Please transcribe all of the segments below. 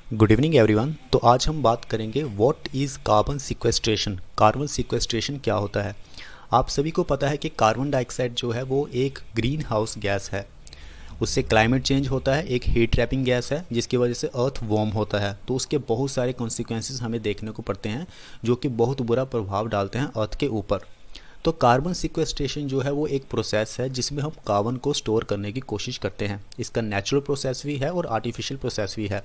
Good evening everyone. तो आज हम बात करेंगे what is carbon sequestration. Carbon sequestration क्या होता है। आप सभी को पता है कि कार्बन डाइऑक्साइड जो है वो एक ग्रीन हाउस गैस है। उससे क्लाइमेट चेंज होता है, एक हीट ट्रैपिंग गैस है जिसकी वजह से अर्थ वार्म होता है। तो उसके बहुत सारे कॉन्सिक्वेंसेस हमें देखने को पड़ते हैं जो कि बहुत बुरा प्रभाव डालते हैं अर्थ के ऊपर। तो कार्बन सिक्वेस्ट्रेशन जो है वो एक प्रोसेस है जिसमें हम कार्बन को स्टोर करने की कोशिश करते हैं। इसका नेचुरल प्रोसेस भी है और आर्टिफिशियल प्रोसेस भी है।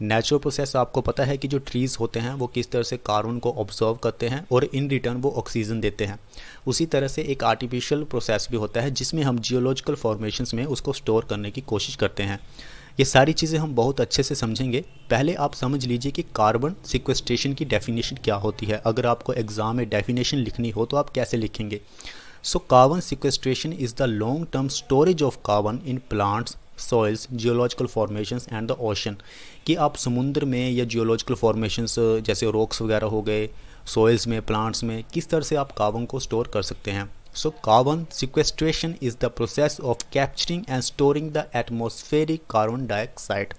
नेचुरल प्रोसेस आपको पता है कि जो ट्रीज़ होते हैं वो किस तरह से कार्बन को ऑब्जर्व करते हैं और इन रिटर्न वो ऑक्सीजन देते हैं। उसी तरह से एक आर्टिफिशियल प्रोसेस भी होता है जिसमें हम जियोलॉजिकल फॉर्मेशंस में उसको स्टोर करने की कोशिश करते हैं। ये सारी चीज़ें हम बहुत अच्छे से समझेंगे। पहले आप समझ लीजिए कि कार्बन सिक्वेस्ट्रेशन की डेफिनेशन क्या होती है। अगर आपको एग्जाम में डेफिनेशन लिखनी हो तो आप कैसे लिखेंगे। So carbon sequestration is the long term storage of carbon in plants, soils, geological formations and the ocean. कि आप समुद्र में या जियोलॉजिकल फॉर्मेशंस जैसे रॉक्स वगैरह हो गए, सॉइल्स में, प्लांट्स में किस तरह से आप कार्बन को स्टोर कर सकते हैं। So carbon sequestration is the process of capturing and storing the atmospheric carbon dioxide।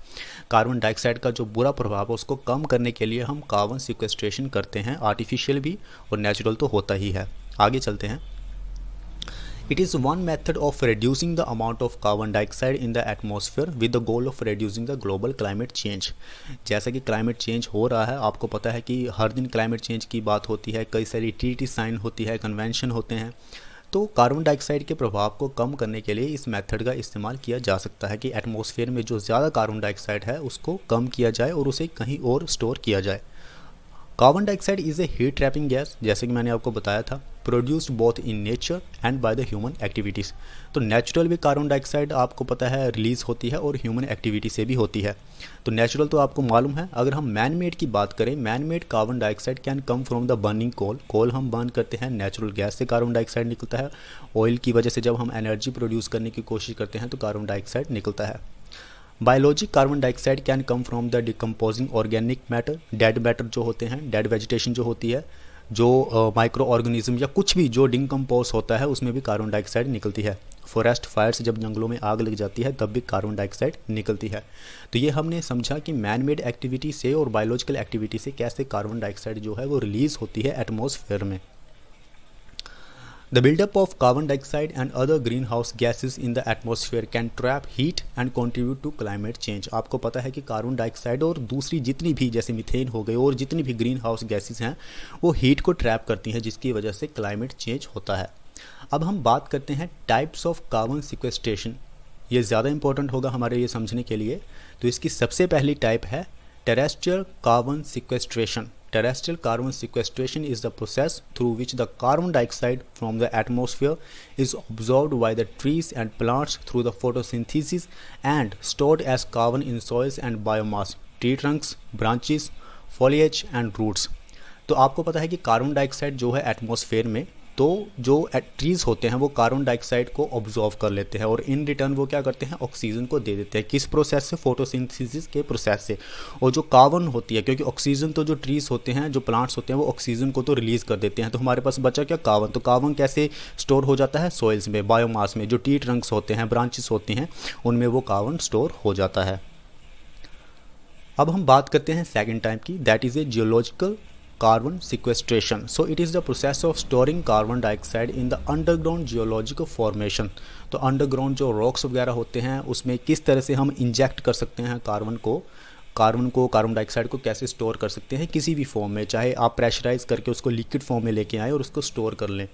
Carbon dioxide का जो बुरा प्रभाव है उसको कम करने के लिए हम कार्बन सिक्वेस्ट्रेशन करते हैं। आर्टिफिशियल भी और नेचुरल तो होता ही है। आगे चलते हैं। It is one method of reducing the amount of carbon dioxide in the atmosphere with the goal of reducing the global climate change। जैसा कि क्लाइमेट चेंज हो रहा है, आपको पता है कि हर दिन क्लाइमेट चेंज की बात होती है, कई सारी ट्रीटी साइन होती है, कन्वेंशन होते हैं। तो कार्बन डाइऑक्साइड के प्रभाव को कम करने के लिए इस मेथड का इस्तेमाल किया जा सकता है कि एटमॉस्फेयर में जो ज़्यादा कार्बन डाइऑक्साइड है उसको कम किया जाए और उसे कहीं और स्टोर किया जाए। Carbon dioxide is a heat trapping gas, जैसे कि मैंने आपको बताया था, produced both in nature and by the human activities. तो नेचुरल भी कार्बन डाइऑक्साइड आपको पता है रिलीज़ होती है और ह्यूमन एक्टिविटी से भी होती है। तो नेचुरल तो आपको मालूम है। अगर हम मैन मेड की बात करें, man made carbon dioxide can come from the burning coal. Coal हम बर्न करते हैं, नेचुरल गैस से कार्बन डाइऑक्साइड निकलता है। ऑयल की वजह से जब हम एनर्जी प्रोड्यूस करने की कोशिश करते हैं तो कार्बन डाइऑक्साइड निकलता है। Biologic carbon dioxide can come from the decomposing organic matter. Dead matter जो होते हैं, डेड वेजिटेशन जो होती है, जो माइक्रो ऑर्गेनिज्म या कुछ भी जो डिकम्पोज होता है उसमें भी कार्बन डाइऑक्साइड निकलती है। फॉरेस्ट फायर से जब जंगलों में आग लग जाती है तब भी कार्बन डाइऑक्साइड निकलती है। तो ये हमने समझा कि मैन मेड एक्टिविटी से और बायोलॉजिकल एक्टिविटी से कैसे कार्बन डाइऑक्साइड जो है वो रिलीज़ होती है एटमॉस्फेयर में। The buildup of carbon dioxide and other greenhouse gases in the atmosphere can trap heat and contribute to climate change। आपको पता है कि कार्बन डाइऑक्साइड और दूसरी जितनी भी जैसे मीथेन हो गए और जितनी भी ग्रीन हाउस गैसेज हैं वो हीट को ट्रैप करती हैं जिसकी वजह से क्लाइमेट चेंज होता है। अब हम बात करते हैं टाइप्स ऑफ कार्बन सिक्वेस्ट्रेशन। ये ज़्यादा इंपॉर्टेंट होगा हमारे ये समझने के लिए। तो इसकी सबसे पहली टाइप है terrestrial carbon sequestration. Terrestrial carbon sequestration is the process through which the carbon dioxide from the atmosphere is absorbed by the trees and plants through the photosynthesis and stored as carbon in soils and biomass, tree trunks, branches, foliage and roots। तो आपको पता है कि carbon dioxide जो है atmosphere में, तो जो ट्रीज़ होते हैं वो कार्बन डाइऑक्साइड को ऑब्जॉर्व कर लेते हैं और इन रिटर्न वो क्या करते हैं, ऑक्सीजन को दे देते हैं। किस प्रोसेस से? फोटोसिंथेसिस के प्रोसेस से। और जो कार्बन होती है, क्योंकि ऑक्सीजन तो जो ट्रीज़ होते हैं, जो प्लांट्स होते हैं वो ऑक्सीजन को तो रिलीज़ कर देते हैं, तो हमारे पास बचा क्या? कार्बन। तो कार्बन कैसे स्टोर हो जाता है? सॉइल्स में, बायोमास में, जो ट्री ट्रंक्स होते हैं, ब्रांचेस होती हैं, उनमें वो कार्बन स्टोर हो जाता है। अब हम बात करते हैं सेकेंड टाइप की, that is a geological carbon sequestration. So it is the process of storing carbon dioxide in the underground geological formation. तो अंडरग्राउंड जो रॉक्स वगैरह होते हैं उसमें किस तरह से हम इंजेक्ट कर सकते हैं कार्बन डाइऑक्साइड को कैसे स्टोर कर सकते हैं किसी भी फॉर्म में, चाहे आप प्रेशराइज करके उसको लिक्विड फॉर्म में लेके आएँ और उसको स्टोर कर लें।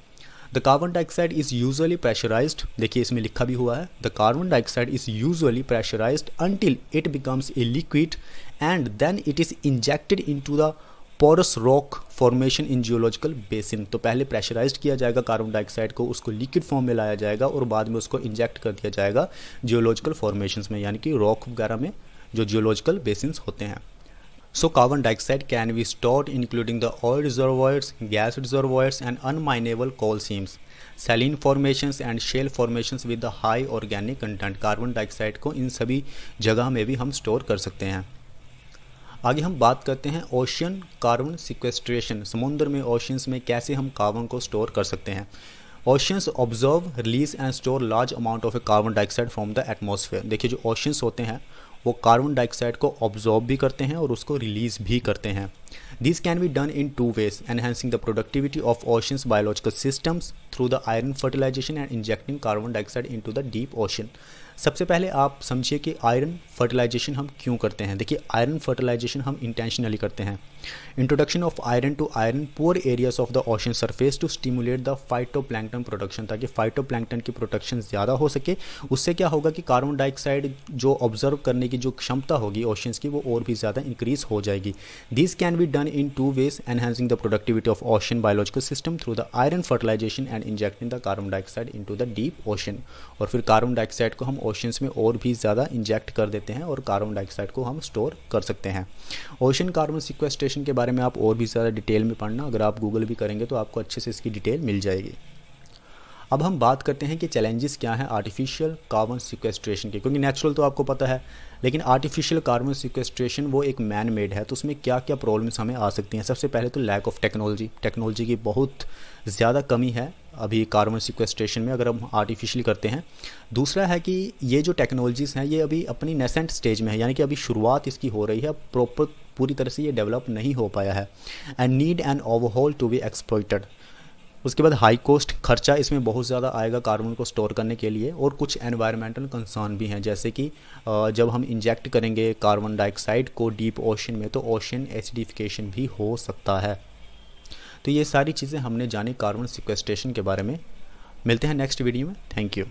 The carbon dioxide is usually pressurised, देखिए इसमें लिखा भी हुआ है, the carbon dioxide is usually pressurised until it becomes a liquid and then it is injected into the porous rock formation in geological basin. तो पहले प्रेशराइज्ड किया जाएगा कार्बन डाइऑक्साइड को, उसको लिक्विड फॉर्म में लाया जाएगा और बाद में उसको इंजेक्ट कर दिया जाएगा जियोलॉजिकल फॉर्मेशंस में, यानी कि रॉक वगैरह में जो जियोलॉजिकल बेसिन्स होते हैं। So carbon dioxide can be stored including the oil reservoirs, gas reservoirs and unminable coal seams, saline formations and shale formations with the high organic content. Carbon dioxide को इन सभी जगह में भी हम स्टोर कर सकते हैं। आगे हम बात करते हैं ओशियन कार्बन सिक्वेस्ट्रेशन। समुद्र में, ओशियंस में कैसे हम कार्बन को स्टोर कर सकते हैं। Oceans observe, release and store large amount of A carbon dioxide from the atmosphere. देखिए जो ओशियंस होते हैं वो कार्बन डाइऑक्साइड को ऑब्जॉर्ब भी करते हैं और उसको रिलीज़ भी करते हैं। This can be done in 2 ways, enhancing the productivity of oceans biological systems through the iron fertilisation and injecting carbon dioxide into the deep ocean. सबसे पहले आप समझिए कि आयरन फर्टिलाइजेशन हम क्यों करते हैं। देखिए, आयरन फर्टिलाइजेशन हम इंटेंशनली करते हैं। Introduction of iron to iron poor areas of the ocean surface to stimulate the phytoplankton production, ताकि फाइटोप्लैंक्टन की प्रोडक्शन ज़्यादा हो सके। उससे क्या होगा कि कार्बन डाइऑक्साइड जो ऑब्जर्व करने की जो क्षमता होगी ओशंस की, वो और भी ज़्यादा इंक्रीज हो जाएगी। This can be done in 2 ways, enhancing the productivity of ocean biological system through the iron fertilisation and injecting the carbon dioxide into the deep ocean. और फिर कार्बन डाइऑक्साइड को हम ओशंस में और भी ज़्यादा इंजेक्ट कर देते हैं और कार्बन डाइऑक्साइड को हम स्टोर कर सकते हैं। ओशन कार्बन सिक्वेस्ट्रेशन के बारे में आप और भी ज़्यादा डिटेल में पढ़ना, अगर आप गूगल भी करेंगे तो आपको अच्छे से इसकी डिटेल मिल जाएगी। अब हम बात करते हैं कि चैलेंजेस क्या हैं आर्टिफिशियल कार्बन सिक्वेस्ट्रेशन के, क्योंकि नेचुरल तो आपको पता है, लेकिन आर्टिफिशियल कार्बन सिक्वेस्ट्रेशन वो एक मैन मेड है, तो उसमें क्या क्या प्रॉब्लम्स हमें आ सकती हैं। सबसे पहले तो लैक ऑफ टेक्नोलॉजी की बहुत ज़्यादा कमी है अभी कार्बन सिक्वेस्ट्रेशन में, अगर हम आर्टिफिशियली करते हैं। दूसरा है कि ये जो टेक्नोलॉजीज़ हैं ये अभी अपनी नेसेंट स्टेज में है, यानी कि अभी शुरुआत इसकी हो रही है, प्रॉपर पूरी तरह से ये डेवलप नहीं हो पाया है। And need an overhaul to be exploited. उसके बाद हाई कॉस्ट खर्चा इसमें बहुत ज़्यादा आएगा कार्बन को स्टोर करने के लिए, और कुछ एनवायरमेंटल कंसर्न भी हैं, जैसे कि जब हम इंजेक्ट करेंगे कार्बन डाइऑक्साइड को डीप ओशन में तो ओशन एसिडिफिकेशन भी हो सकता है। तो ये सारी चीज़ें हमने जानी कार्बन सिक्वेस्ट्रेशन के बारे में। मिलते हैं नेक्स्ट वीडियो में। Thank you.